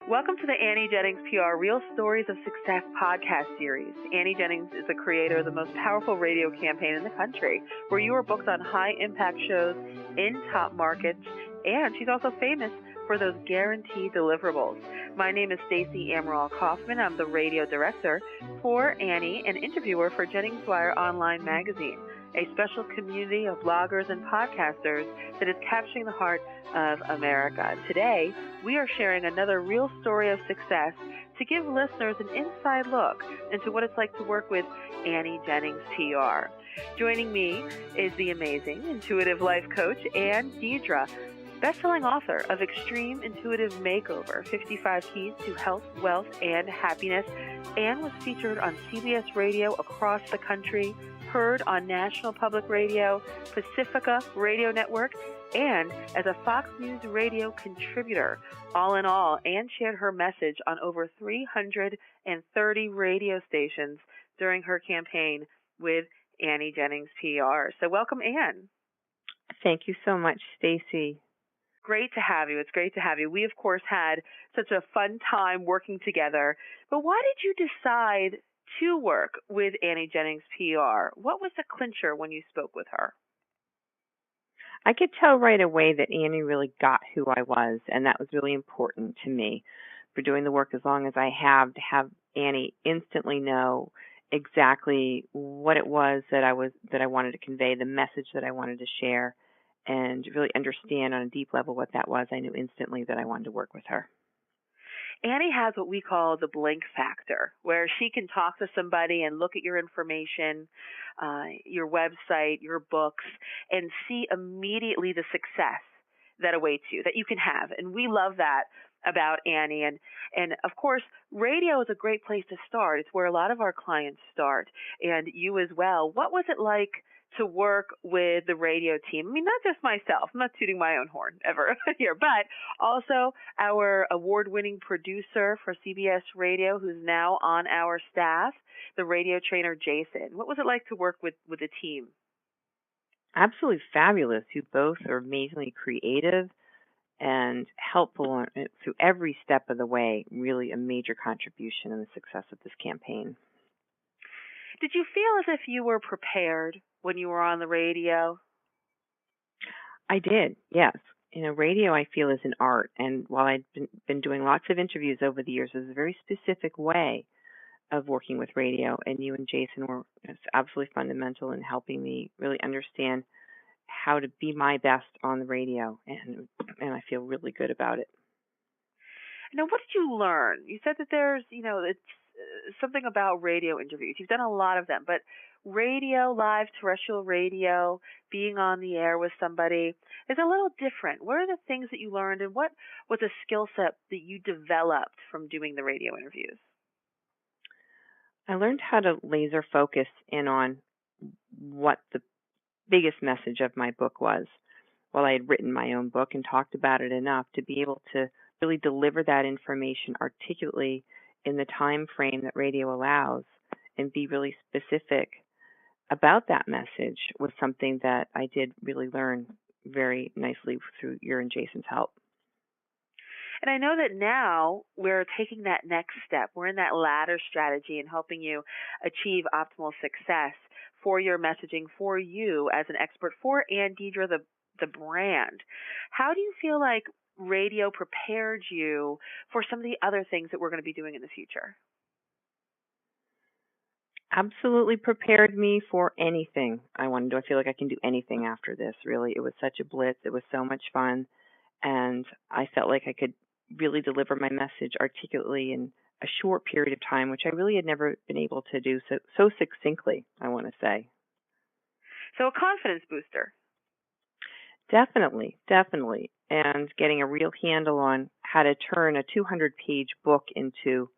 Welcome to the Annie Jennings PR Real Stories of Success podcast series. Annie Jennings is the creator of the most powerful radio campaign in the country, where you are booked on high-impact shows in top markets, and she's also famous for those guaranteed deliverables. My name is Stacey Amaral Kaufman. I'm the radio director for Annie and interviewer for Jennings Wire Online Magazine, a special community of bloggers and podcasters that is capturing the heart of America. Today, we are sharing another real story of success to give listeners an inside look into what it's like to work with Annie Jennings PR. Joining me is the amazing intuitive life coach, Deidre, best-selling author of Extreme Intuitive Makeover, 55 Keys to Health, Wealth, and Happiness, and was featured on CBS Radio across the country, heard on National Public Radio, Pacifica Radio Network, and as a Fox News Radio contributor. All in all, Anne shared her message on over 330 radio stations during her campaign with Annie Jennings PR. So welcome, Anne. Thank you so much, Stacey. Great to have you. It's great to have you. We, of course, had such a fun time working together. But why did you decide to work with Annie Jennings PR? What was the clincher when you spoke with her? I could tell right away that Annie really got who I was, and that was really important to me for doing the work as long as I have, to have Annie instantly know exactly what it was that I wanted to convey, the message that I wanted to share, and really understand on a deep level what that was. I knew instantly that I wanted to work with her. Annie has what we call the blink factor, where she can talk to somebody and look at your information, your website, your books, and see immediately the success that awaits you, that you can have. And we love that about Annie. And of course, radio is a great place to start. It's where a lot of our clients start, and you as well. What was it like to work with the radio team? I mean, not just myself. I'm not tooting my own horn ever here, but also our award-winning producer for CBS Radio, who's now on our staff, the radio trainer, Jason. What was it like to work with the team? Absolutely fabulous. You both are amazingly creative and helpful through every step of the way. Really a major contribution in the success of this campaign. Did you feel as if you were prepared when you were on the radio? I did, yes. Radio, I feel, is an art. And while I've been doing lots of interviews over the years, there's a very specific way of working with radio. And you and Jason were absolutely fundamental in helping me really understand how to be my best on the radio. And I feel really good about it. Now, what did you learn? You said that there's, it's something about radio interviews. You've done a lot of them, but radio, live terrestrial radio, being on the air with somebody is a little different. What are the things that you learned, and what was a skill set that you developed from doing the radio interviews? I learned how to laser focus in on what the biggest message of my book was. Well, I had written my own book and talked about it enough to be able to really deliver that information articulately in the time frame that radio allows, and be really specific about that message was something that I did really learn very nicely through your and Jason's help. And I know that now we're taking that next step. We're in that ladder strategy and helping you achieve optimal success for your messaging, for you as an expert, for Deidre, the brand. How do you feel like radio prepared you for some of the other things that we're going to be doing in the future? Absolutely prepared me for anything I want to do. I feel like I can do anything after this, really. It was such a blitz. It was so much fun. And I felt like I could really deliver my message articulately in a short period of time, which I really had never been able to do so succinctly, I want to say. So a confidence booster. Definitely. And getting a real handle on how to turn a 200-page book into,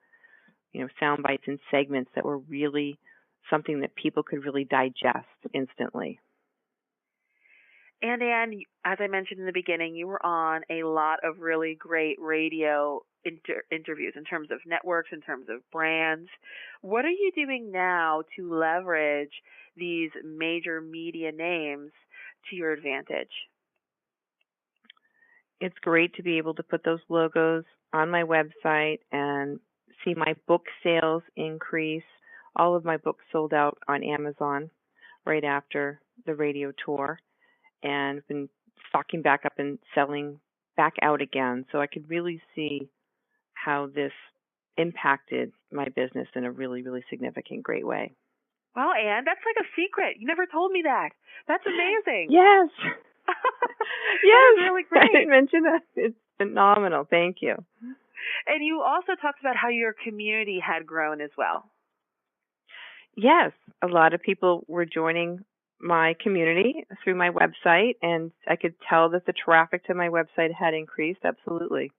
sound bites and segments that were really something that people could really digest instantly. And Anne, as I mentioned in the beginning, you were on a lot of really great radio interviews in terms of networks, in terms of brands. What are you doing now to leverage these major media names to your advantage? It's great to be able to put those logos on my website and see my book sales increase. All of my books sold out on Amazon right after the radio tour, and been stocking back up and selling back out again. So I could really see how this impacted my business in a really, really significant, great way. Wow, Ann, that's like a secret. You never told me that. That's amazing. Yes. Yes. That's really great. I didn't mention that. It's phenomenal. Thank you. And you also talked about how your community had grown as well. Yes. A lot of people were joining my community through my website, and I could tell that the traffic to my website had increased. Absolutely.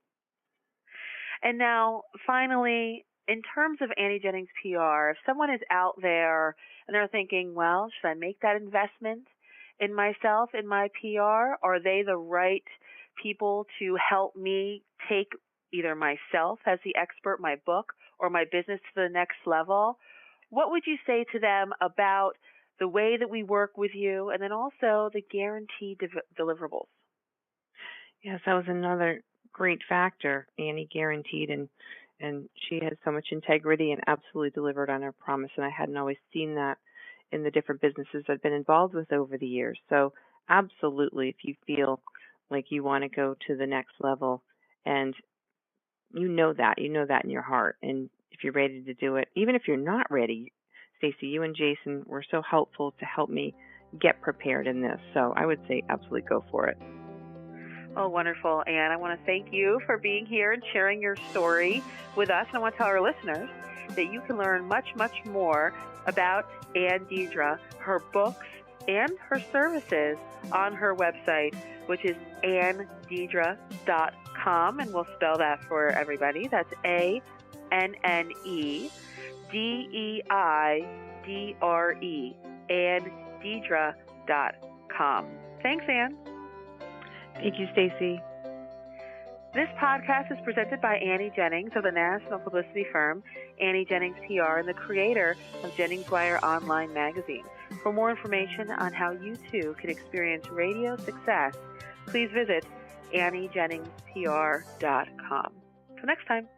And now, finally, in terms of Annie Jennings PR, if someone is out there and they're thinking, well, should I make that investment in myself, in my PR? Are they the right people to help me take either myself as the expert, my book, or my business to the next level? What would you say to them about the way that we work with you, and then also the guaranteed deliverables? Yes, that was another great factor. Annie guaranteed, and she had so much integrity and absolutely delivered on her promise. And I hadn't always seen that in the different businesses I've been involved with over the years. So absolutely, if you feel like you want to go to the next level, and you know that in your heart, and if you're ready to do it, even if you're not ready, Stacey, you and Jason were so helpful to help me get prepared in this. So I would say absolutely go for it. Oh, wonderful. And I want to thank you for being here and sharing your story with us. And I want to tell our listeners that you can learn much, much more about Ann Deidre, her books, and her services on her website, which is AnnDeidre.com. And we'll spell that for everybody. That's ANNEDEIDRE, AnnDeidre.com. Thanks, Ann. Thank you, Stacey. This podcast is presented by Annie Jennings of the national publicity firm Annie Jennings PR and the creator of Jennings Wire Online Magazine. For more information on how you too can experience radio success, please visit AnnieJenningsPR.com. Till next time.